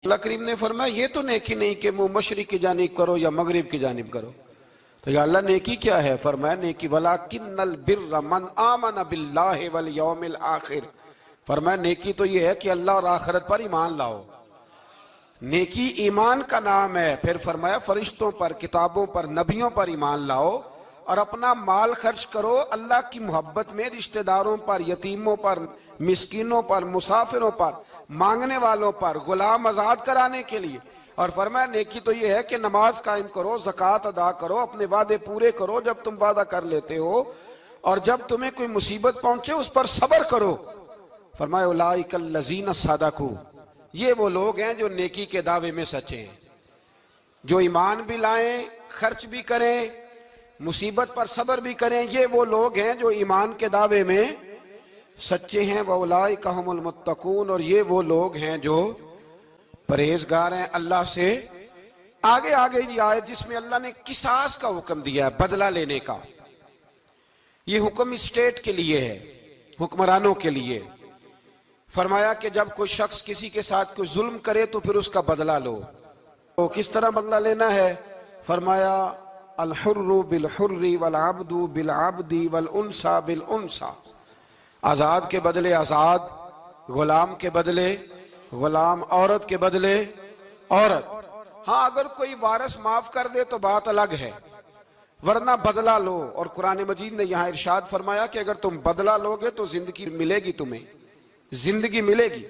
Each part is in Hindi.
अल्लाह करीम ने फरमाया ये तो नेकी नहीं कि मुंह मशरिक की जानिब करो या मगरिब की जानिब करो। तो या अल्लाह नेकी क्या है? फरमाया नेकी वलाकिन्नल बिर्र मन आमन बिल्लाहि वल यौमिल आखिर। फरमाया नेकी तो ये है कि अल्लाह और आखिरत पर ईमान लाओ। नेकी ईमान का नाम है। फिर फरमाया फरिश्तों पर, किताबों पर, नबियों पर ईमान लाओ और अपना माल खर्च करो अल्लाह की मोहब्बत में, रिश्तेदारों पर, यतीमों पर, मिस्कीनों पर, मुसाफिरों पर, मांगने वालों पर, गुलाम आजाद कराने के लिए। और फरमाया नेकी तो ये है कि नमाज कायम करो, ज़कात अदा करो, अपने वादे पूरे करो जब तुम वादा कर लेते हो, और जब तुम्हें कोई मुसीबत पहुंचे उस पर सब्र करो। फरमाया उलाइकल लज़ीना सदकू, ये वो लोग हैं जो नेकी के दावे में सच्चे हैं, जो ईमान भी लाएं, खर्च भी करें, मुसीबत पर सब्र भी करें। ये वो लोग हैं जो ईमान के दावे में सच्चे हैं। वउलाइका हुमुल मुत्तकून, और ये वो लोग हैं जो परहेजगार हैं अल्लाह से। आगे आगे ये आयत जिसमें अल्लाह ने किसास का हुक्म दिया है, बदला लेने का। ये हुक्म स्टेट के लिए है, हुक्मरानों के लिए। फरमाया कि जब कोई शख्स किसी के साथ कोई जुल्म करे तो फिर उसका बदला लो। तो किस तरह बदला लेना है? फरमाया अल हुर्रु बिल हुर्री वल अब्दु बिल अब्दी वल उनसा बिल उनसा। आजाद के बदले आजाद, गुलाम के बदले गुलाम, औरत के बदले औरत। हाँ, अगर कोई वारिस माफ कर दे तो बात अलग है, वरना बदला लो। और कुरान मजीद ने यहाँ इरशाद फरमाया कि अगर तुम बदला लोगे तो जिंदगी मिलेगी, तुम्हें जिंदगी मिलेगी।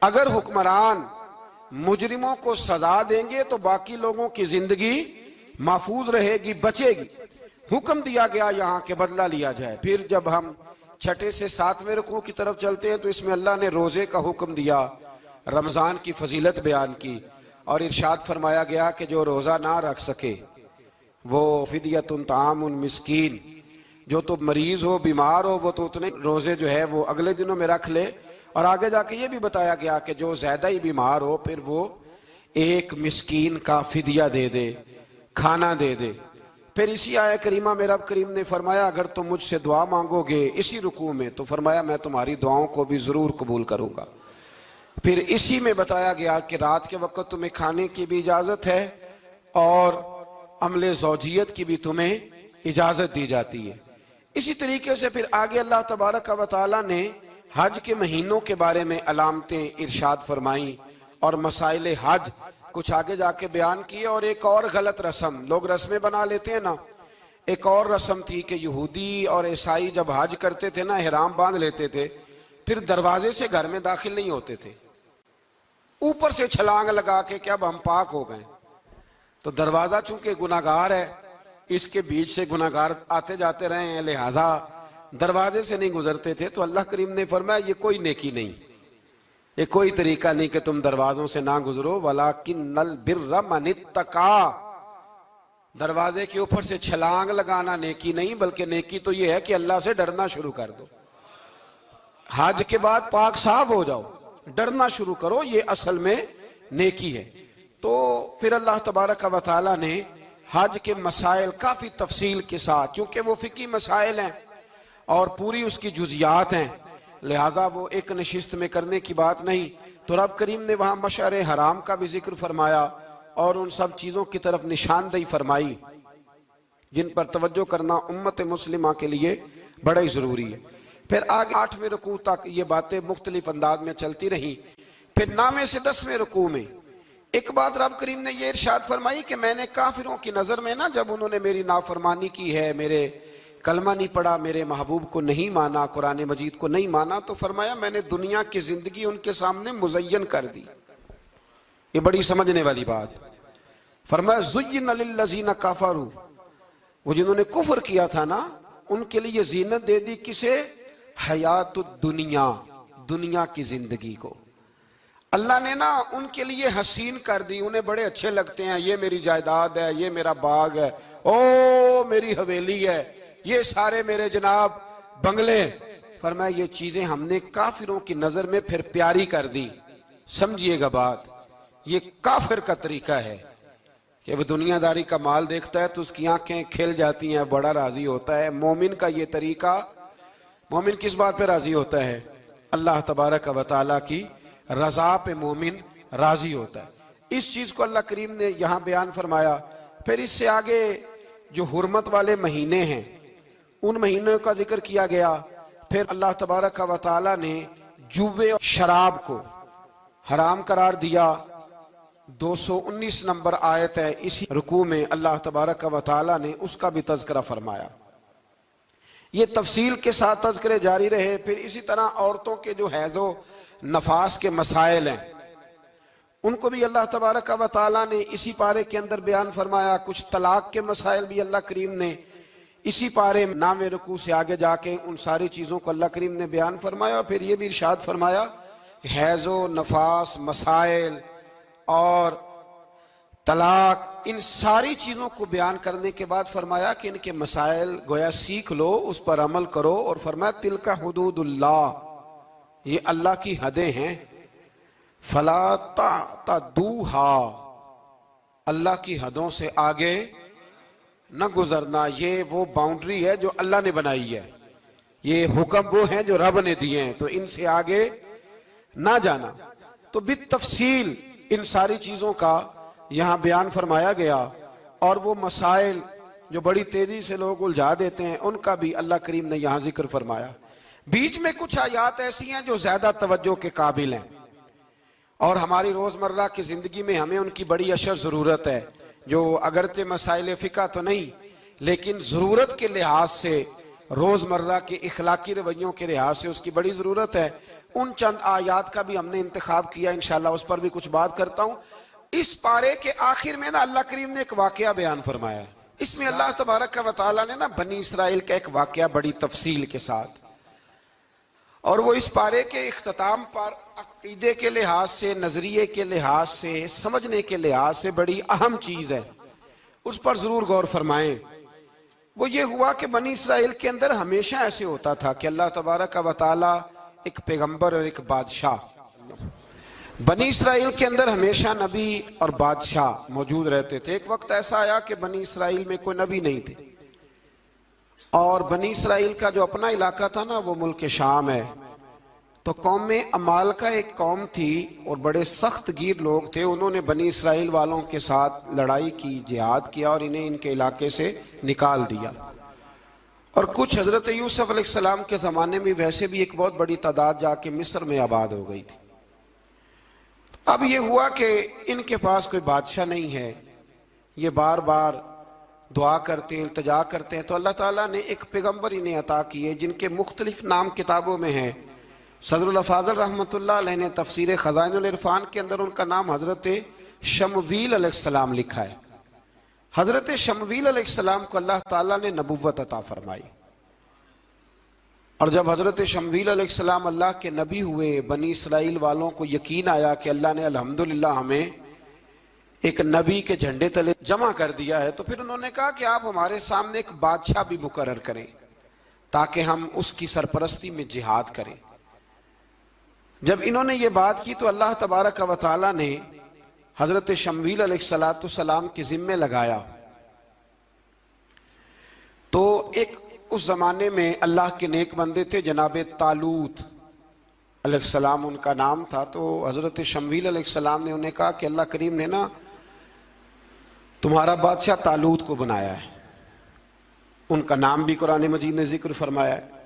अगर हुक्मरान मुजरिमों को सजा देंगे तो बाकी लोगों की जिंदगी महफूज रहेगी, बचेगी। हुक्म दिया गया यहाँ के बदला लिया जाए। फिर जब हम 6 से 7वें रुकू की तरफ चलते हैं तो इसमें अल्लाह ने रोजे का हुक्म दिया, रमजान की फजीलत बयान की, और इरशाद फरमाया गया कि जो रोजा ना रख सके वो फिदियतुन तामुन मिस्कीन, जो तो मरीज हो, बीमार हो, वो तो उतने रोजे जो है वो अगले दिनों में रख ले। और आगे जाके ये भी बताया गया कि जो ज्यादा ही बीमार हो फिर वो एक मिस्कीन का फिदिया दे दे, खाना दे दे। फिर इसी आया करीमा में रब करीम ने फरमाया अगर तुम मुझसे दुआ मांगोगे इसी रुकू में तो फरमाया मैं तुम्हारी दुआओं को भी जरूर कबूल करूंगा। फिर इसी में बताया गया कि रात के वक्त तुम्हें खाने की भी इजाजत है और अमले ज़ौजियत की भी तुम्हें इजाजत दी जाती है। इसी तरीके से फिर आगे अल्लाह तबारक व तआला ने हज के महीनों के बारे में अलामतें इरशाद फरमाई और मसाइल हज कुछ आगे जाके बयान किए। और एक और गलत रस्म, लोग रस्में बना लेते हैं ना, एक और रस्म थी कि यहूदी और ईसाई जब हज करते थे ना, इहराम बांध लेते थे, फिर दरवाजे से घर में दाखिल नहीं होते थे, ऊपर से छलांग लगा के कि अब हम पाक हो गए। तो दरवाजा चूंकि गुनाहगार है, इसके बीच से गुनाहगार आते जाते रहे हैं, लिहाजा दरवाजे से नहीं गुजरते थे। तो अल्लाह करीम ने फरमाया ये कोई नेकी नहीं, ये कोई तरीका नहीं कि तुम दरवाजों से ना गुजरो। वलाकिन्नल बिर्र मनित्तका, दरवाजे के ऊपर से छलांग लगाना नेकी नहीं, बल्कि नेकी तो ये है कि अल्लाह से डरना शुरू कर दो। हज के बाद पाक साफ हो जाओ, डरना शुरू करो, ये असल में नेकी है। तो फिर अल्लाह तबारक व तआला ने हज के मसाइल काफी तफसील के साथ, क्योंकि वो फिकी मसाइल हैं और पूरी उसकी जुजियात हैं, लिहाजा वो एक नशिस्त में करने की बात नहीं। तो रब करीम ने वहां मशअर हराम का भी जिक्र फरमाया और उन सब चीजों की तरफ निशानदेही फरमाई जिन पर तवज्जो करना उम्मत मुस्लिमा के लिए बड़ा ही जरूरी है। फिर आगे 8वें रुकू तक ये बातें मुख्तलिफ अंदाज में चलती रही। फिर 9वें से 10वें रुकू में एक बात रब करीम ने ये इरशाद फरमाई कि मैंने काफिरों की नजर में ना, जब उन्होंने मेरी नाफरमानी की है, मेरे कलमा नहीं पढ़ा, मेरे महबूब को नहीं माना, कुरान मजीद को नहीं माना, तो फरमाया मैंने दुनिया की जिंदगी उनके सामने मुज़य्यन कर दी। ये बड़ी समझने वाली बात। फरमाया ज़ुय्यिन लिल्लज़ीना कफ़रू, वो जिन्होंने कुफ्र किया था ना उनके लिए जीनत दे दी किसे? हयातुद दुनिया, दुनिया की जिंदगी को अल्लाह ने ना उनके लिए हसीन कर दी। उन्हें बड़े अच्छे लगते हैं, ये मेरी जायदाद है, ये मेरा बाग है, ओ मेरी हवेली है, ये सारे मेरे जनाब बंगले। फरमाया ये चीजें हमने काफिरों की नजर में फिर प्यारी कर दी। समझिएगा बात, ये काफिर का तरीका है कि वह दुनियादारी का माल देखता है तो उसकी आंखें खिल जाती हैं, बड़ा राजी होता है। मोमिन का ये तरीका, मोमिन किस बात पे राजी होता है? अल्लाह तबारक व तआला की रजा पे मोमिन राजी होता है। इस चीज को अल्लाह करीम ने यहां बयान फरमाया। फिर इससे आगे जो हुर्मत वाले महीने हैं उन महीनों का जिक्र किया गया। फिर अल्लाह तबारक व तआला ने जुए और शराब को हराम करार दिया। 219 नंबर आयत है, इसी रुकू में अल्लाह तबारक व तआला ने उसका भी तज़किरा फरमाया। ये तफसील के साथ तज़किरे जारी रहे। फिर इसी तरह औरतों के जो हैज़ो नफास के मसाइल हैं उनको भी अल्लाह तबारक व तआला ने इसी पारे के अंदर बयान फरमाया। कुछ तलाक के मसाइल भी अल्लाह करीम ने इसी पारे 9वें रुकू से आगे जाके उन सारी चीज़ों को अल्लाह करीम ने बयान फरमाया। और फिर ये भी इरशाद फरमाया हैज़ो नफास मसाइल और तलाक, इन सारी चीज़ों को बयान करने के बाद फरमाया कि इनके मसाइल गोया सीख लो, उस पर अमल करो। और फरमाया तिलका हुदूदुल्लाह, ये अल्लाह की हदें हैं। फला तादूहा, अल्लाह की हदों से आगे न गुजरना। ये वो बाउंड्री है जो अल्लाह ने बनाई है, ये हुक्म वो हैं जो रब ने दिए हैं, तो इनसे आगे ना जाना। तो बितफसील इन सारी चीज़ों का यहाँ बयान फरमाया गया। और वो मसाइल जो बड़ी तेजी से लोग उलझा देते हैं उनका भी अल्लाह करीम ने यहाँ जिक्र फरमाया। बीच में कुछ आयात ऐसी हैं जो ज्यादा तवज्जो के काबिल हैं और हमारी रोजमर्रा की जिंदगी में हमें उनकी बड़ी अशद जरूरत है, जो अगरचे मसाइल फ़िक़्ह तो नहीं लेकिन ज़रूरत के लिहाज से, रोज़मर्रा के इखलाकी रवैयों के लिहाज से उसकी बड़ी ज़रूरत है। उन चंद आयात का भी हमने इंतखाब किया, इंशाअल्लाह उस पर भी कुछ बात करता हूँ। इस पारे के आखिर में ना अल्लाह करीम ने एक वाक़या बयान फरमाया है। इसमें अल्लाह तबारक व तआला ने ना बनी इसराइल का एक वाक़या बड़ी तफसील के साथ, और वो इस पारे के इख्तिताम पर अक़ीदे के लिहाज से, नज़रिए के लिहाज से, समझने के लिहाज से बड़ी अहम चीज़ है, उस पर ज़रूर गौर फरमाएं। वो ये हुआ कि बनी इसराइल के अंदर हमेशा ऐसे होता था कि अल्लाह तबारक व तआला एक पैगंबर और एक बादशाह, बनी इसराइल के अंदर हमेशा नबी और बादशाह मौजूद रहते थे। एक वक्त ऐसा आया कि बनी इसराइल में कोई नबी नहीं थे और बनी इसराइल का जो अपना इलाका था ना वो मुल्क शाम है। तो कौम में अमाल का एक कौम थी और बड़े सख्त गिर लोग थे। उन्होंने बनी इसराइल वालों के साथ लड़ाई की, जिहाद किया और इन्हें इनके इलाके से निकाल दिया। और कुछ हजरत यूसुफ अलैहिस्सलाम के ज़माने में वैसे भी एक बहुत बड़ी तादाद जाके मिस्र में आबाद हो गई थी। अब ये हुआ कि इनके पास कोई बादशाह नहीं है, ये बार बार दुआ करते हैं, इल्तिजा करते हैं। तो अल्लाह ताला ने एक पैगंबर इन्हें अता किए जिनके मुख्तलिफ नाम किताबों में हैं। सदरुल अफाज़ल रहमतुल्लाह अलैह ने तफसीर ख़ज़ाइनुल इरफ़ान के अंदर उनका नाम हज़रत शमवील अलैहिस्सलाम लिखा है। हज़रत शमवील अलैहिस्सलाम को अल्लाह ताला ने नबुव्वत अता फरमाई और जब हज़रत शमवील अलैहिस्सलाम अल्लाह के नबी हुए, बनी इसराइल वालों को यकीन आया कि अल्लाह ने अल्हम्दुलिल्लाह हमें एक नबी के झंडे तले जमा कर दिया है, तो फिर उन्होंने कहा कि आप हमारे सामने एक बादशाह भी मुकर्रर करें ताकि हम उसकी सरपरस्ती में जिहाद करें। जब इन्होंने ये बात की तो अल्लाह तबारक व तआला ने हज़रत शमवील अलैहिस्सलाम के ज़िम्मे लगाया। तो एक उस ज़माने में अल्लाह के नेक बंदे थे, जनाब तालूत अलैहिस्सलाम उनका नाम था। तो हज़रत शमवील अलैहिस्सलाम ने उन्हें कहा कि अल्लाह करीम ने ना तुम्हारा बादशाह तालूत को बनाया है, उनका नाम भी कुरान मजीद ने जिक्र फरमाया है।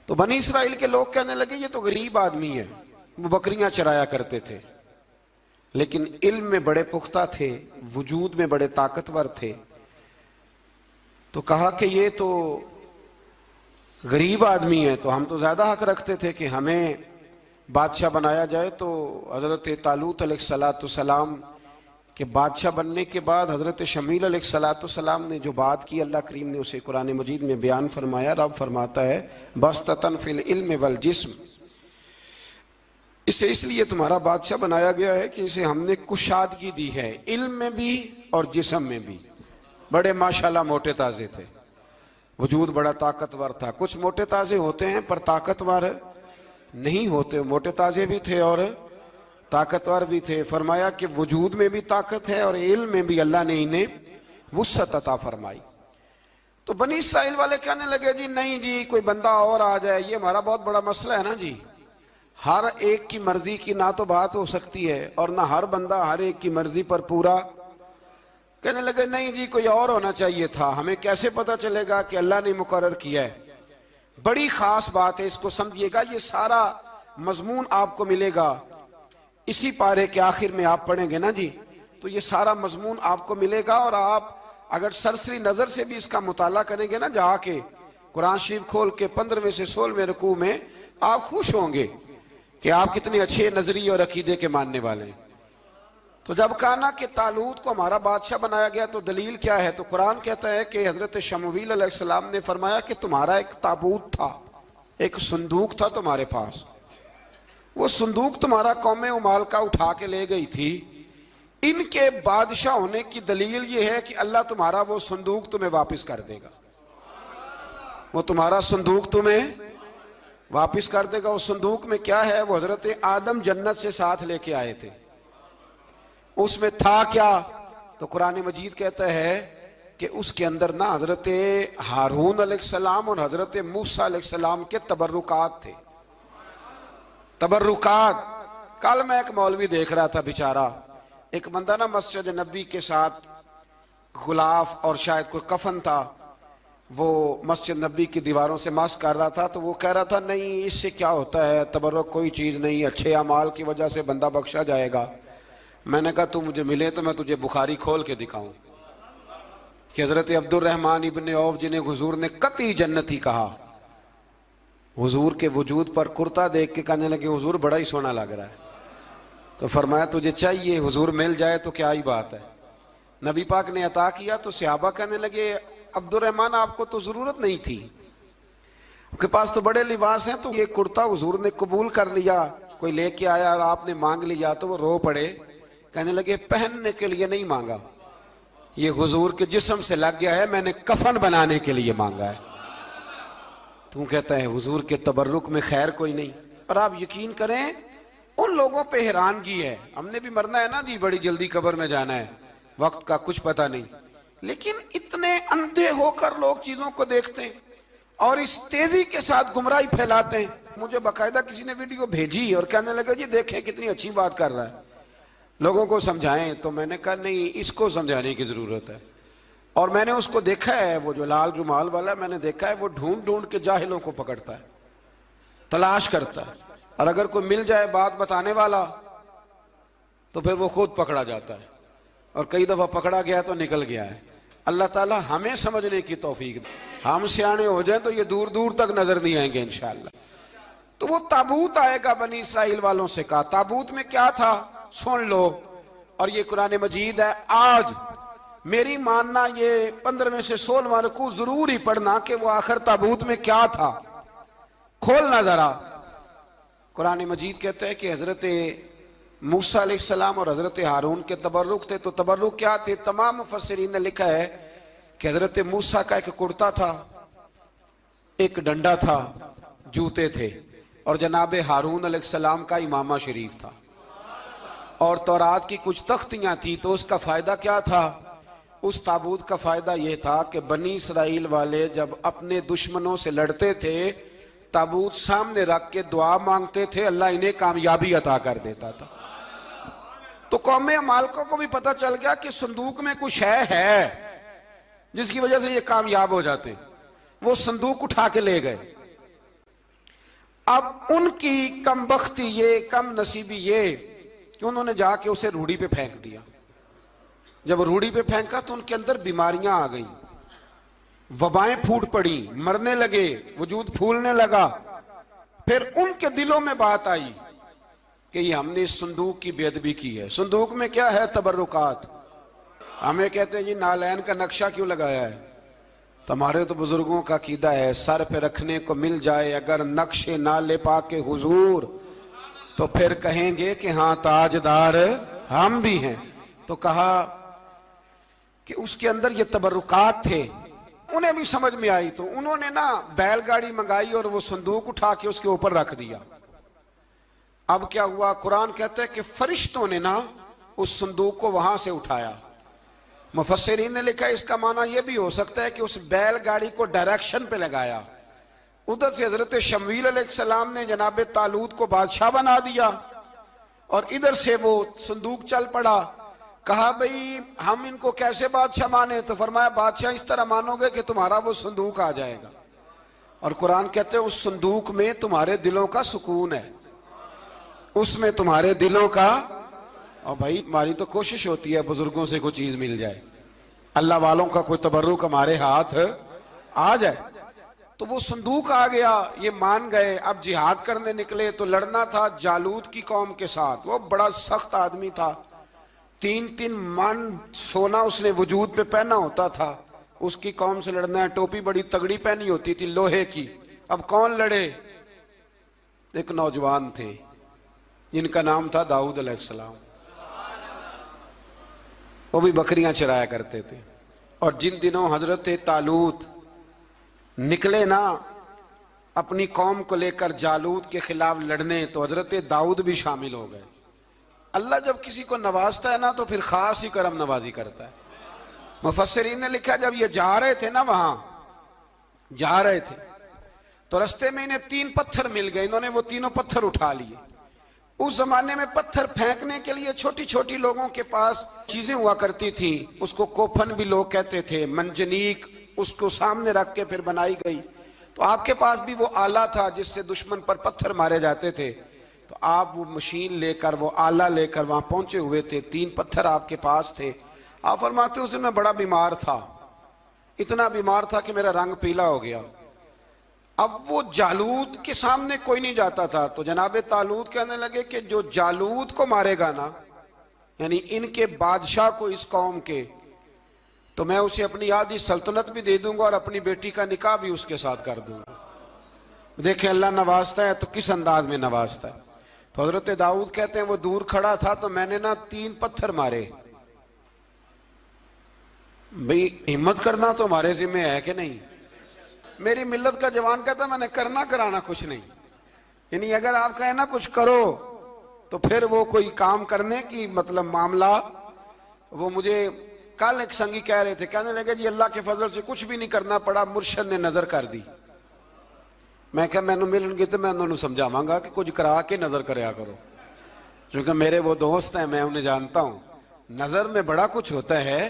तो बनी इसराइल के लोग कहने लगे ये तो गरीब आदमी है, वो बकरियां चराया करते थे लेकिन इल्म में बड़े पुख्ता थे, वजूद में बड़े ताकतवर थे। तो कहा कि ये तो गरीब आदमी है, तो हम तो ज्यादा हक रखते थे कि हमें बादशाह बनाया जाए। तो हजरत तालूत अलैहिस्सलाम के बादशाह बनने के बाद हजरत शमील अलैहिस्सलाम ने जो बात की, अल्लाह करीम ने उसे कुरान मजीद में बयान फरमाया। रब फरमाता है बस्ततन फिल इल्म वल जिस्म, इसे इसलिए तुम्हारा बादशाह बनाया गया है कि इसे हमने कुशादगी दी है, इल्म में भी और जिस्म में भी। बड़े माशाल्लाह मोटे ताजे थे, वजूद बड़ा ताकतवर था। कुछ मोटे ताजे होते हैं पर ताकतवर नहीं होते, मोटे ताजे भी थे और ताकतवर भी थे। फरमाया कि वजूद में भी ताकत है और इल्म में भी अल्लाह ने इन्हें वुस्अत अता फरमाई। तो बनी इसराइल वाले कहने लगे जी नहीं जी, कोई बंदा और आ जाए, ये हमारा बहुत बड़ा मसला है ना जी, हर एक की मर्जी की ना तो बात हो सकती है और ना हर बंदा हर एक की मर्जी पर पूरा। कहने लगे नहीं जी, कोई और होना चाहिए था, हमें कैसे पता चलेगा कि अल्लाह ने मुकर्रर किया है। बड़ी खास बात है, इसको समझिएगा। ये सारा मजमून आपको मिलेगा इसी पारे के आखिर में, आप पढ़ेंगे ना जी तो ये सारा मजमून आपको मिलेगा। और आप अगर सरसरी नजर से भी इसका मुताला करेंगे ना, जाके कुरान शरीफ खोल के 15वें से 16वें रुकू में, आप खुश होंगे कि आप कितने अच्छे नजरिए और अकीदे के मानने वाले हैं। तो जब कहा ना कि तालूत को हमारा बादशाह बनाया गया तो दलील क्या है, तो कुरान कहता है कि हजरत शमूएल अलैहिस्सलाम ने फरमाया कि तुम्हारा एक ताबूत था, एक संदूक था तुम्हारे पास, वो संदूक तुम्हारा कौमे उमाल का उठा के ले गई थी। इनके बादशाह होने की दलील ये है कि अल्लाह तुम्हारा वो संदूक तुम्हें वापस कर देगा, वो तुम्हारा संदूक तुम्हें वापस कर देगा। उस संदूक में क्या है, वो हजरत आदम जन्नत से साथ लेके आए थे, उसमें था क्या, तो कुरान मजीद कहता है कि उसके अंदर ना हजरत हारून अलैहिस्सलाम और हजरत मूसा अलैहिस्सलाम के तबर्रुकात थे। तबर्रुकात, कल मैं एक मौलवी देख रहा था, बेचारा एक बंदा ना मस्जिद नबी के साथ गुलाफ और शायद कोई कफन था, वो मस्जिद नबी की दीवारों से मस कर रहा था। तो वो कह रहा था नहीं इससे क्या होता है, तबर्रुक कोई चीज नहीं, अच्छे अमाल की वजह से बंदा बख्शा जाएगा। मैंने कहा तू मुझे मिले तो मैं तुझे बुखारी खोल के दिखाऊं कि हजरत अब्दुर्रहमान इब्ने औफ जिन्हें हुजूर ने कती जन्नती कहा, हुजूर के वजूद पर कुर्ता देख के कहने लगे हुजूर बड़ा ही सोना लग रहा है। तो फरमाया तुझे चाहिए, हुजूर मिल जाए तो क्या ही बात है। नबी पाक ने अता किया तो सहाबा कहने लगे अब्दुर्रहमान आपको तो जरूरत नहीं थी, आपके पास तो बड़े लिबास हैं, तो ये कुर्ता हुजूर ने कबूल कर लिया, कोई लेके आया और आपने मांग लिया। तो वो रो पड़े, कहने लगे पहनने के लिए नहीं मांगा, ये हुजूर के जिस्म से लग गया है, मैंने कफन बनाने के लिए मांगा है। तू कहता है हुजूर के तबर्रुक में खैर कोई नहीं। और आप यकीन करें उन लोगों पे हैरानगी है, हमने भी मरना है ना जी, बड़ी जल्दी कब्र में जाना है, वक्त का कुछ पता नहीं, लेकिन इतने अंधे होकर लोग चीजों को देखते हैं और इस तेजी के साथ गुमराही फैलाते हैं। मुझे बाकायदा किसी ने वीडियो भेजी और कहने लगा जी देखें कितनी अच्छी बात कर रहा है, लोगों को समझाएं। तो मैंने कहा नहीं, इसको समझाने की जरूरत है। और मैंने उसको देखा है, वो जो लाल रुमाल वाला, मैंने देखा है वो ढूंढ ढूंढ के जाहिलों को पकड़ता है, तलाश करता है, और अगर कोई मिल जाए बात बताने वाला तो फिर वो खुद पकड़ा जाता है, और कई दफा पकड़ा गया तो निकल गया है। अल्लाह ताला हमें समझने की तौफीक दे, हम सियाने हो जाए तो ये दूर दूर तक नजर नहीं आएंगे इंशाअल्लाह। तो वो ताबूत आएगा बनी इसराइल वालों से कहा, ताबूत में क्या था सुन लो, और ये कुरान मजीद है। आज मेरी मानना ये 15वें से 16वां रुकू जरूर ही पढ़ना कि वो आखिर ताबूत में क्या था, खोलना जरा। कुरान मजीद कहते हैं कि हजरत मूसा अलैहिस्सलाम और हजरत हारून के तबर्रुक थे। तो तबर्रुक क्या थे, तमाम मुफस्सिरीन ने लिखा है कि हजरत मूसा का एक कुर्ता था, एक डंडा था, जूते थे, और जनाब हारून अलैहिस्सलाम का इमामा शरीफ था, और तौरात की कुछ तख्तियां थी। तो उसका फायदा क्या था, उस ताबूत का फायदा यह था कि बनी इसराइल वाले जब अपने दुश्मनों से लड़ते थे, ताबूत सामने रख के दुआ मांगते थे, अल्लाह इन्हें कामयाबी अता कर देता था। तो कौमे मालकों को भी पता चल गया कि संदूक में कुछ है जिसकी वजह से ये कामयाब हो जाते, वो संदूक उठा के ले गए। अब उनकी कमबख्ती ये, कम नसीबी ये कि उन्होंने जाके उसे रूढ़ी पे फेंक दिया। जब रूढ़ी पे फेंका तो उनके अंदर बीमारियां आ गई, वबाएं फूट पड़ी, मरने लगे, वजूद फूलने लगा। फिर उनके दिलों में बात आई कि ये हमने इस संदूक की बेअदबी की है। संदूक में क्या है, तबर्रुकात। हमें कहते हैं जी नालैन का नक्शा क्यों लगाया है, तुम्हारे तो बुजुर्गों का कीदा है, सर पे रखने को मिल जाए अगर नक्शे नाले पाके हुजूर, तो फिर कहेंगे कि हाँ ताजदार हम भी हैं। तो कहा कि उसके अंदर ये तबर्रुकात थे, उन्हें भी समझ में आई। तो उन्होंने ना बैलगाड़ी मंगाई और वो संदूक उठा के उसके ऊपर रख दिया। अब क्या हुआ, कुरान कहता है कि फरिश्तों ने ना उस संदूक को वहां से उठाया। मुफस्सिरीन ने लिखा इसका माना यह भी हो सकता है कि उस बैलगाड़ी को डायरेक्शन पे लगाया उधर से हजरत शमूएल अलैहिस्सलाम ने जनाब तालूत को बादशाह बना दिया और इधर से वो संदूक चल पड़ा। कहा भाई हम इनको कैसे बादशाह माने? तो फरमाया बादशाह इस तरह मानोगे कि तुम्हारा वो संदूक आ जाएगा, और कुरान कहते हैं उस संदूक में तुम्हारे दिलों का सुकून है, उसमें तुम्हारे दिलों का। और भाई हमारी तो कोशिश होती है बुजुर्गों से कोई चीज मिल जाए, अल्लाह वालों का कोई तबर्रुक हमारे हाथ आ जाए। तो वो संदूक आ गया, ये मान गए। अब जिहाद करने निकले तो लड़ना था जालूत की कौम के साथ। वो बड़ा सख्त आदमी था, 3-3 मन सोना उसने वजूद पे पहना होता था। उसकी कौम से लड़ना है, टोपी बड़ी तगड़ी पहनी होती थी लोहे की। अब कौन लड़े? एक नौजवान थे जिनका नाम था दाऊद अलैहिस्सलाम। वो भी बकरियां चराया करते थे। और जिन दिनों हजरत तालूत निकले ना अपनी कौम को लेकर जालूत के खिलाफ लड़ने, तो हजरत दाऊद भी शामिल हो गए। अल्लाह जब किसी को नवाजता है ना तो फिर खास ही करम नवाजी करता है। मुफस्सिरीन ने लिखा जब ये जा रहे थे ना, वहां जा रहे थे तो रास्ते में इन्हें 3 पत्थर मिल गए। इन्होंने वो तीनों पत्थर उठा लिए। उस जमाने में पत्थर फेंकने के लिए छोटी छोटी लोगों के पास चीजें हुआ करती थी, उसको कोफन भी लोग कहते थे, मंजनीक, उसको सामने रख के फिर बनाई गई। तो आपके पास भी वो आला था जिससे दुश्मन पर पत्थर मारे जाते थे। तो आप वो मशीन लेकर, वो आला लेकर वहां पहुंचे हुए थे। 3 पत्थर आपके पास थे। आप फरमाते उस दिन मैं बड़ा बीमार था, इतना बीमार था कि मेरा रंग पीला हो गया। अब वो जालूत के सामने कोई नहीं जाता था। तो जनाब तालूत कहने लगे कि जो जालूत को मारेगा ना, यानी इनके बादशाह को, इस कौम के, तो मैं उसे अपनी आधी सल्तनत भी दे दूंगा और अपनी बेटी का निकाह भी उसके साथ कर दूंगा। देखें अल्लाह नवाजता है तो किस अंदाज में नवाजता है। तो हजरत दाऊद कहते हैं वो दूर खड़ा था तो मैंने ना 3 पत्थर मारे। भाई हिम्मत करना तो हमारे जिम्मे है कि नहीं? मेरी मिल्लत का जवान कहता मैंने करना कराना कुछ नहीं। यानी अगर आप कहें ना कुछ करो तो फिर वो कोई काम करने की मतलब मामला। वो मुझे कल एक संगी कह रहे थे, कहने लगे जी अल्लाह के फजल से कुछ भी नहीं करना पड़ा, मुर्शद ने नजर कर दी। मैं क्या मैनू मिलनगे तो मैं उन्होंने समझावांगा कि कुछ करा के नजर करया करो, क्योंकि मेरे वो दोस्त हैं, मैं उन्हें जानता हूं। नजर में बड़ा कुछ होता है,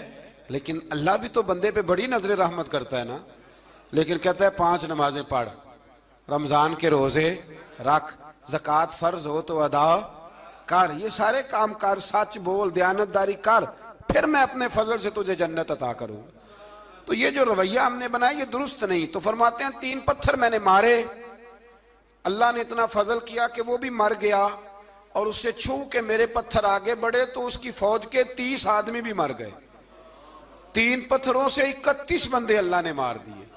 लेकिन अल्लाह भी तो बंदे पे बड़ी नजर रहमत करता है ना। लेकिन कहता है 5 नमाजें पढ़, रमजान के रोजे रख, ज़कात फर्ज हो तो अदा कर, ये सारे काम कर, सच बोल, दयानतदारी कर, फिर मैं अपने फजल से तुझे जन्नत अता करूंगा। तो ये जो रवैया हमने बनाया ये दुरुस्त नहीं। तो फरमाते हैं 3 पत्थर मैंने मारे, अल्लाह ने इतना फजल किया कि वो भी मर गया, और उससे छू के मेरे पत्थर आगे बढ़े तो उसकी फौज के 30 आदमी भी मर गए। 3 पत्थरों से 31 बंदे अल्लाह ने मार दिए।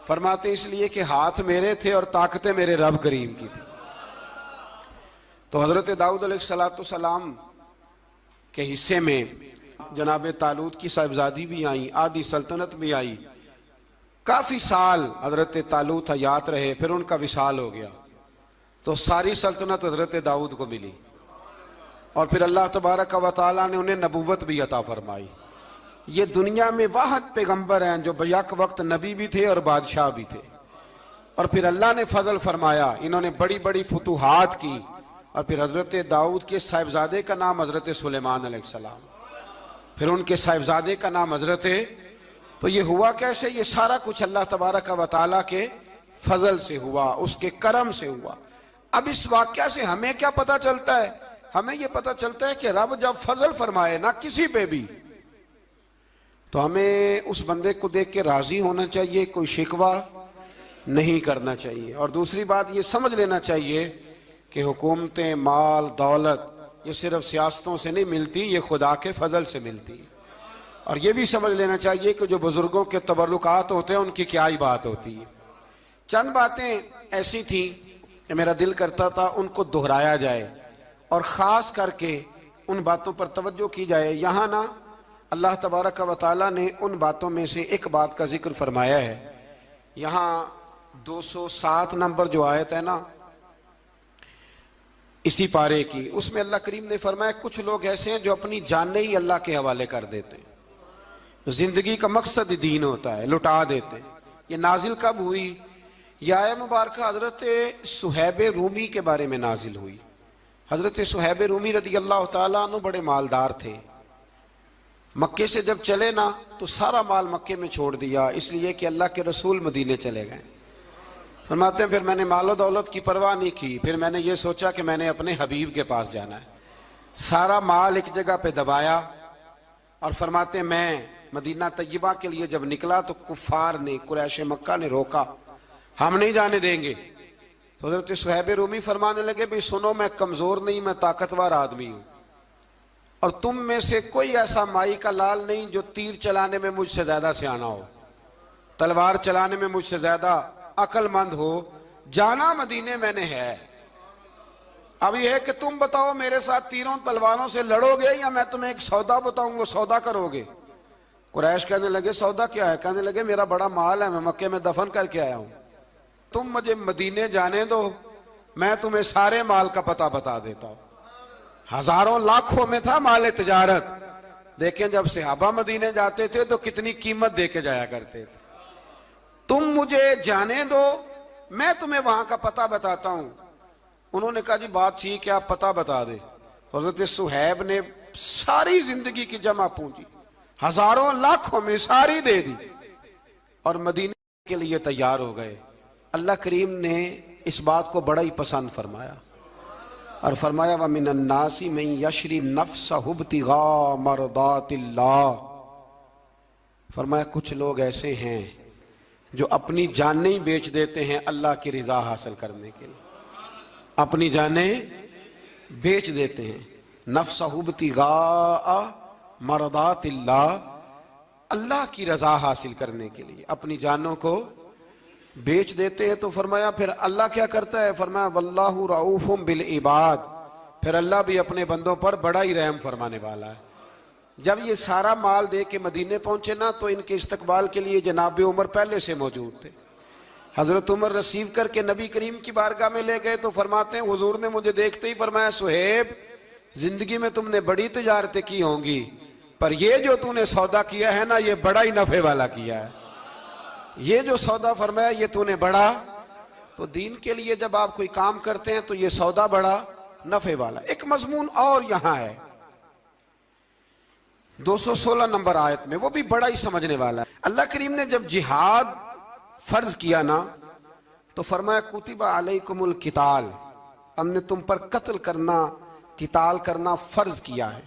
फरमाते इसलिए कि हाथ मेरे थे और ताकतें मेरे रब करीम की थी। तो हजरत दाऊद अलैहिस्सलाम के हिस्से में जनाब तालूत की साहिबजादी भी आई, आधी सल्तनत भी आई। काफी साल हजरत तालूत हयात रहे, फिर उनका विसाल हो गया। तो सारी सल्तनत हजरत दाऊद को मिली, और फिर अल्लाह तबारक व तआला ने उन्हें नबूवत भी अता फरमाई। ये दुनिया में वाहद पैगंबर हैं जो बैक वक्त नबी भी थे और बादशाह भी थे। और फिर अल्लाह ने फजल फरमाया, इन्होंने बड़ी बड़ी फुतूहात की। और फिर हजरत दाऊद के साहिबजादे का नाम हजरत सुलेमान अलैहिस्सलाम, फिर उनके साहिबजादे का नाम हजरत। तो ये हुआ कैसे? ये सारा कुछ अल्लाह तबारक व तआला के फजल से हुआ, उसके करम से हुआ। अब इस वाकया से हमें क्या पता चलता है? हमें यह पता चलता है कि रब जब फजल फरमाए ना किसी पे भी, तो हमें उस बंदे को देख के राजी होना चाहिए, कोई शिकवा नहीं करना चाहिए। और दूसरी बात ये समझ लेना चाहिए कि हुकूमतें, माल, दौलत ये सिर्फ सियासतों से नहीं मिलती, ये खुदा के फजल से मिलती है। और ये भी समझ लेना चाहिए कि जो बुजुर्गों के तबर्रुकात होते हैं उनकी क्या ही बात होती है। चंद बातें ऐसी थी कि मेरा दिल करता था उनको दोहराया जाए और ख़ास करके उन बातों पर तवज्जो की जाए। यहाँ ना अल्लाह तबारक व तआला ने उन बातों में से एक बात का जिक्र फरमाया है। यहाँ 207 नंबर जो आयत है ना इसी पारे की, उसमें अल्लाह करीम ने फरमाया कुछ लोग ऐसे हैं जो अपनी जानें ही अल्लाह के हवाले कर देते हैं। जिंदगी का मकसद दीन होता है, लुटा देते हैं। ये नाजिल कब हुई यह आया मुबारक हजरत सुहैब रूमी के बारे में नाजिल हुई। हजरत सुहैब रूमी रदी अल्लाह ताला अन्हु बड़े मालदार थे। मक्के से जब चले ना तो सारा माल मक्के में छोड़ दिया, इसलिए कि अल्लाह के रसूल मदीने चले गए। फरमाते हैं फिर मैंने मालो दौलत की परवाह नहीं की, फिर मैंने ये सोचा कि मैंने अपने हबीब के पास जाना है। सारा माल एक जगह पे दबाया और फरमाते हैं मैं मदीना तैयबा के लिए जब निकला तो कुफार ने, कुरैश मक्का ने रोका, हम नहीं जाने देंगे। तो हज़रत सुहैब रूमी फरमाने लगे भाई सुनो, मैं कमजोर नहीं, मैं ताकतवर आदमी हूं और तुम में से कोई ऐसा माई का लाल नहीं जो तीर चलाने में मुझसे ज्यादा सियाना हो, तलवार चलाने में मुझसे ज्यादा अक्लमंद हो। जाना मदीने मैंने है। अब यह है कि तुम बताओ मेरे साथ तीरों तलवारों से लड़ोगे या मैं तुम्हें एक सौदा बताऊंगा, सौदा करोगे? कुरैश कहने लगे सौदा क्या है? कहने लगे मेरा बड़ा माल है, मैं मक्के में दफन करके आया हूं, तुम मुझे मदीने जाने दो, मैं तुम्हें सारे माल का पता बता देता हूं। हजारों लाखों में था माल तिजारत। देखें जब सहाबा मदीने जाते थे तो कितनी कीमत देके जाया करते थे। तुम मुझे जाने दो, मैं तुम्हें वहां का पता बताता हूं। उन्होंने कहा जी बात ठीक है, आप पता बता दे। हज़रत सुहैब ने सारी जिंदगी की जमा पूंजी हजारों लाखों में सारी दे दी और मदीने के लिए तैयार हो गए। अल्लाह करीम ने इस बात को बड़ा ही पसंद फरमाया और फरमाया व मिनन नासी मन यशरी नफ्सहु इब्तिगा मरदातिल्लाह। फरमाया कुछ लोग ऐसे हैं जो अपनी जानें ही बेच देते हैं अल्लाह की रिजा हासिल करने के लिए, अपनी जानें बेच देते हैं। नफ्सहु इब्तिगा मरदातिल्लाह, अल्लाह की रजा हासिल करने के लिए अपनी जानों को बेच देते हैं। तो फरमाया फिर अल्लाह क्या करता है? फरमाया वल्लाहु रऊफुम बिल इबाद, फिर अल्लाह भी अपने बंदों पर बड़ा ही रहम फरमाने वाला है। जब ये सारा माल दे के मदीने पहुंचे ना तो इनके इस्तकबाल के लिए जनाब उमर पहले से मौजूद थे। हजरत उमर रिसीव करके नबी करीम की बारगाह में ले गए तो फरमाते हैं हुजूर ने मुझे देखते ही फरमाया सुहेब, जिंदगी में तुमने बड़ी तिजारतें की होंगी पर ये जो तूने सौदा किया है ना ये बड़ा ही नफे वाला किया है। ये जो सौदा फरमाया ये तूने बड़ा, तो दीन के लिए जब आप कोई काम करते हैं तो ये सौदा बड़ा नफे वाला। एक मजमून और यहां है 216 नंबर आयत में, वो भी बड़ा ही समझने वाला है। अल्लाह करीम ने जब जिहाद फर्ज किया ना तो फरमाया कुतिबा अलैकुमुल किताल, हमने तुम पर कत्ल करना, किताल करना फर्ज किया है।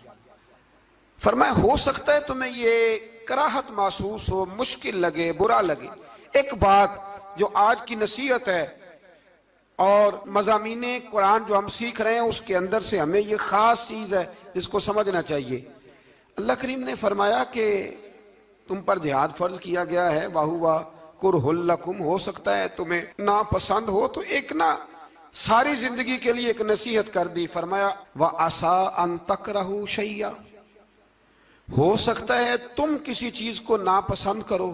फरमाया हो सकता है तुम्हें ये कराहत महसूस हो, मुश्किल लगे, बुरा लगे। एक बात जो आज की नसीहत है और मज़ामीने कुरान जो हम सीख रहे हैं उसके अंदर से हमें ये खास चीज है जिसको समझना चाहिए। अल्लाह करीम ने फरमाया कि तुम पर जिहाद फर्ज किया गया है, वाहुवा कुरहुल लकुम, हो सकता है तुम्हें ना पसंद हो, तो एक ना सारी जिंदगी के लिए एक नसीहत कर दी। फरमाया व आसा अन तकरहू शैया, हो सकता है तुम किसी चीज को नापसंद करो,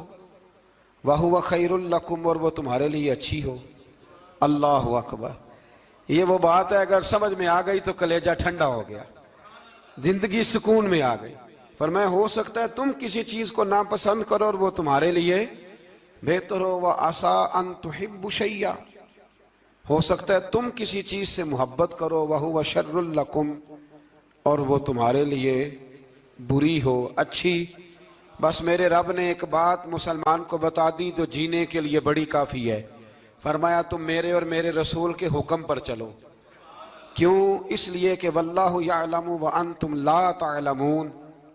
वहुवा खैरुल लकुम, और वो तुम्हारे लिए अच्छी हो। अल्लाहु अकबर। ये वो बात है अगर समझ में आ गई तो कलेजा ठंडा हो गया, जिंदगी सुकून में आ गई। फरमाया हो सकता है तुम किसी चीज को नापसंद करो और वो तुम्हारे लिए बेहतर हो। व आसा अन तुहिब्बु शैया, हो सकता है तुम किसी चीज से मोहब्बत करो, वहुवा शर्रुल लकुम, और वो तुम्हारे लिए बुरी हो, अच्छी। बस मेरे रब ने एक बात मुसलमान को बता दी तो जीने के लिए बड़ी काफी है। फरमाया तुम मेरे और मेरे रसूल के हुक्म पर चलो। क्यों? इसलिए कि वल्लाहु यअलमु व अंतुम ला तअलमून,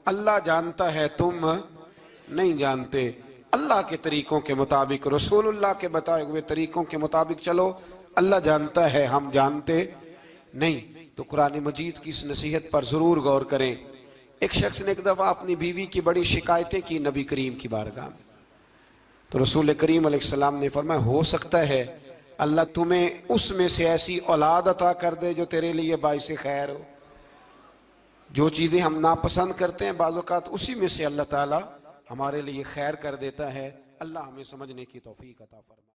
अल्लाह जानता है तुम नहीं जानते। अल्लाह के तरीकों के मुताबिक, रसूलुल्लाह के बताए हुए तरीकों के मुताबिक चलो। अल्लाह जानता है, हम जानते नहीं। तो कुरान मजीद की इस नसीहत पर जरूर गौर करें। एक शख्स ने एक दफा अपनी बीवी की बड़ी शिकायतें की नबी करीम की बारगाह में, तो रसूल करीम अलैहिस्सलाम ने फरमाया हो सकता है अल्लाह तुम्हें उसमें से ऐसी औलाद अता कर दे जो तेरे लिए बाइसे खैर हो। जो चीजें हम नापसंद करते हैं बाज़ औक़ात उसी में से अल्लाह ताला हमारे लिए खैर कर देता है। अल्लाह हमें समझने की तौफीक अता फरमाए।